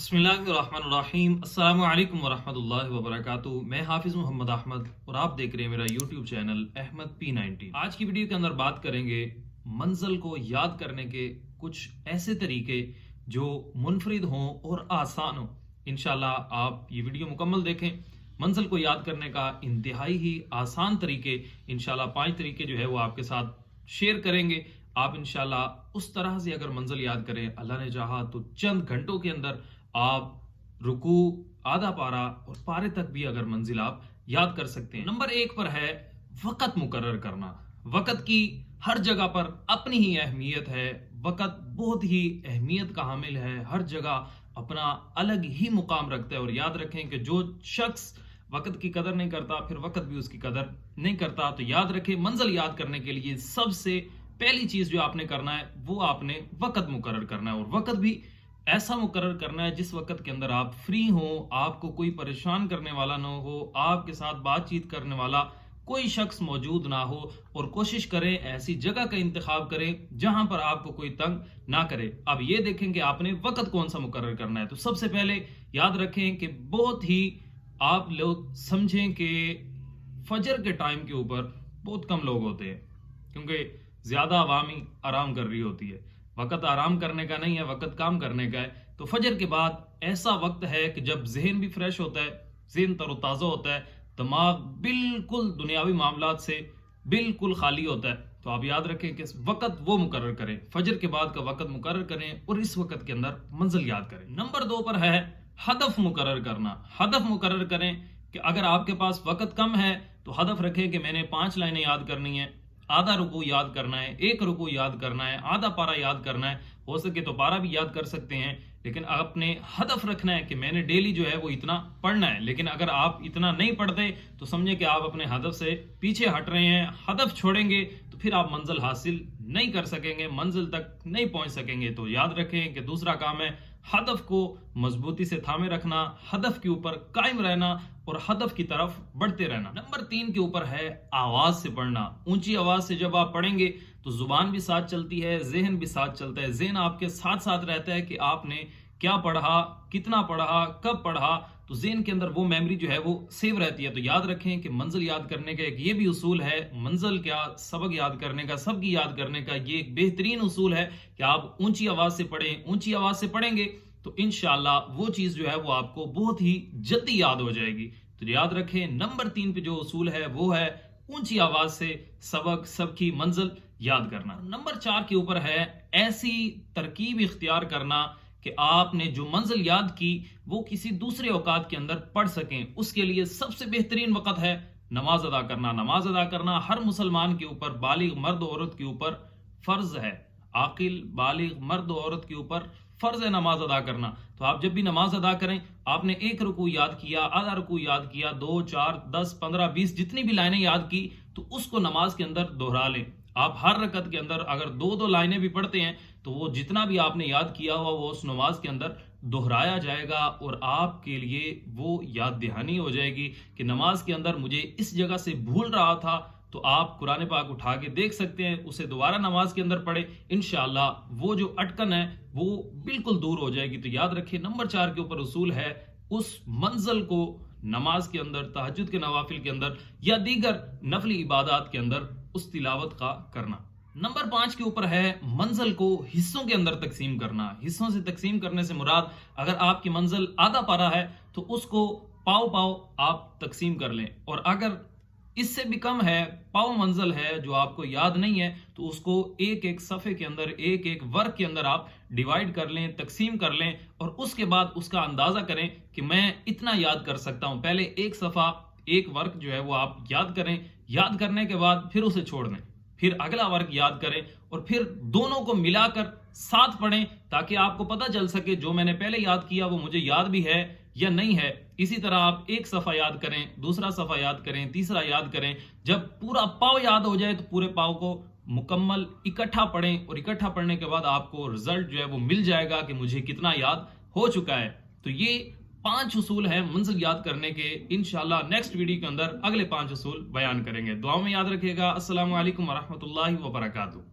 बिस्मिल्लाहिर्रहमानिर्रहीम। अस्सलामु अलैकुम वरहमतुल्लाहि वबरकातुहू। मैं हाफिज मोहम्मद अहमद और आप देख रहे हैं मेरा यूट्यूब चैनल अहमद P19। आज की वीडियो के अंदर बात करेंगे मंजिल को याद करने के कुछ ऐसे तरीके जो मुनफरिद हों और आसान हों। इंशाल्लाह आप ये वीडियो मुकम्मल देखें। मंजिल को याद करने का इंतहाई ही आसान तरीके इंशाल्लाह 5 तरीके जो है वो आपके साथ शेयर करेंगे। आप इंशाल्लाह उस तरह से अगर मंजिल याद करें, अल्लाह ने चाहा तो चंद घंटों के अंदर आप रुकू, आधा पारा और पारे तक भी अगर मंजिल आप याद कर सकते हैं। नंबर 1 पर है वक़्त मुकर्रर करना। वक़्त की हर जगह पर अपनी ही अहमियत है। वक़्त बहुत ही अहमियत का हामिल है, हर जगह अपना अलग ही मुकाम रखता है। और याद रखें कि जो शख्स वक़्त की कदर नहीं करता फिर वक़्त भी उसकी कदर नहीं करता। तो याद रखें, मंजिल याद करने के लिए सबसे पहली चीज जो आपने करना है वो आपने वक़्त मुकर्रर करना है। और वक़्त भी ऐसा मुकर्रर करना है जिस वक़्त के अंदर आप फ्री हो, आपको कोई परेशान करने वाला ना हो, आपके साथ बातचीत करने वाला कोई शख्स मौजूद ना हो। और कोशिश करें ऐसी जगह का इंतखाब करें जहां पर आपको कोई तंग ना करे। अब ये देखें कि आपने वक़्त कौन सा मुकर्रर करना है। तो सबसे पहले याद रखें कि बहुत ही आप लोग समझें कि फजर के टाइम के ऊपर बहुत कम लोग होते हैं, क्योंकि ज्यादा अवामी आराम कर रही होती है। वक़्त आराम करने का नहीं है, वक़्त काम करने का है। तो फजर के बाद ऐसा वक्त है कि जब जहन भी फ्रेश होता है, जहन तरोताज़ा होता है, दिमाग बिल्कुल दुनियावी मामलात से बिल्कुल खाली होता है। तो आप याद रखें कि वक़्त वो मुकर्रर करें, फजर के बाद का वक़्त मुकर्रर करें और इस वक़्त के अंदर मंजिल याद करें। नंबर 2 पर है हदफ मुकर्रर करना। हदफ मुकर्रर करें कि अगर आपके पास वक़्त कम है तो हदफ रखें कि मैंने 5 लाइनें याद करनी है, आधा रुकू याद करना है, 1 रुकू याद करना है, आधा पारा याद करना है। हो सके तो पारा भी याद कर सकते हैं, लेकिन आपने हदफ रखना है कि मैंने डेली जो है वो इतना पढ़ना है। लेकिन अगर आप इतना नहीं पढ़ते तो समझे कि आप अपने हदफ से पीछे हट रहे हैं। हदफ छोड़ेंगे तो फिर आप मंजिल हासिल नहीं कर सकेंगे, मंजिल तक नहीं पहुंच सकेंगे। तो याद रखें कि दूसरा काम है हदफ को मजबूती से थामे रखना, हदफ के ऊपर कायम रहना और हदफ की तरफ बढ़ते रहना। नंबर 3 के ऊपर है आवाज से पढ़ना। ऊंची आवाज से जब आप पढ़ेंगे तो जुबान भी साथ चलती है, जहन भी साथ चलता है। जहन आपके साथ साथ रहता है कि आपने क्या पढ़ा, कितना पढ़ा, कब पढ़ा। तो जहन के अंदर वो मेमोरी जो है वो सेव रहती है। तो याद रखें कि मंजिल याद करने का एक ये भी उसूल है, मंजिल क्या सबक याद करने का, सबकी याद करने का ये एक बेहतरीन उसूल है कि आप ऊंची आवाज से पढ़ें। ऊंची आवाज से पढ़ेंगे तो इंशाल्लाह वो चीज जो है वो आपको बहुत ही जल्दी याद हो जाएगी। तो याद रखें, नंबर 3 पे जो उसूल है वो है ऊंची आवाज से सबक, सबकी मंजिल याद करना। नंबर 4 के ऊपर है ऐसी तरकीब इख्तियार करना कि आपने जो मंजिल याद की वो किसी दूसरे औकात के अंदर पढ़ सकें। उसके लिए सबसे बेहतरीन वक़्त है नमाज अदा करना। नमाज अदा करना हर मुसलमान के ऊपर, बालिग मर्द औरत के ऊपर फर्ज है। आकिल बालिग मर्द औरत के ऊपर फर्ज है नमाज अदा करना। तो आप जब भी नमाज अदा करें, आपने 1 रुकू याद किया, आधा रुकू याद किया, 2, 4, 10, 15, 20 जितनी भी लाइनें याद की तो उसको नमाज के अंदर दोहरा लें। आप हर रकत के अंदर अगर 2-2 लाइनें भी पढ़ते हैं तो वो जितना भी आपने याद किया हुआ वो उस नमाज के अंदर दोहराया जाएगा और आपके लिए वो याद दहानी हो जाएगी कि नमाज के अंदर मुझे इस जगह से भूल रहा था। तो आप कुरान पाक उठा के देख सकते हैं, उसे दोबारा नमाज के अंदर पढ़े, इंशाअल्लाह वो जो अटकन है वो बिल्कुल दूर हो जाएगी। तो याद रखिए, नंबर 4 के ऊपर उसूल है उस मंजिल को नमाज के अंदर, तहज्जुद के नवाफिल के अंदर या दीगर नफली इबादत के अंदर उस तिलावत का करना। नंबर 5 के ऊपर है मंजिल को हिस्सों के अंदर तकसीम करना। हिस्सों से तकसीम करने से मुराद, अगर आपकी मंजिल आधा पारा है तो उसको पाव पाव आप तकसीम कर लें, और अगर इससे भी कम है, पाव मंजिल है जो आपको याद नहीं है, तो उसको एक एक सफ़े के अंदर, एक एक वर्ग के अंदर आप डिवाइड कर लें, तकसीम कर लें। और उसके बाद उसका अंदाजा करें कि मैं इतना याद कर सकता हूं। पहले एक सफ़ा, एक वर्ग जो है वो आप याद करें। याद करने के बाद फिर उसे छोड़ दें, फिर अगला वर्ग याद करें और फिर दोनों को मिलाकर साथ पढ़ें, ताकि आपको पता चल सके जो मैंने पहले याद किया वो मुझे याद भी है या नहीं है। इसी तरह आप एक सफ़ा याद करें, दूसरा सफ़ा याद करें, तीसरा याद करें। जब पूरा पाव याद हो जाए तो पूरे पाव को मुकम्मल इकट्ठा पढ़ें, और इकट्ठा पढ़ने के बाद आपको रिजल्ट जो है वो मिल जाएगा कि मुझे कितना याद हो चुका है। तो ये 5 उसूल हैं मंजिल याद करने के। इंशाल्लाह नेक्स्ट वीडियो के अंदर अगले 5 उसूल बयान करेंगे। दुआ में याद रखिएगा। अस्सलामु अलैकुम वरहमतुल्लाहि वबरकातुहू।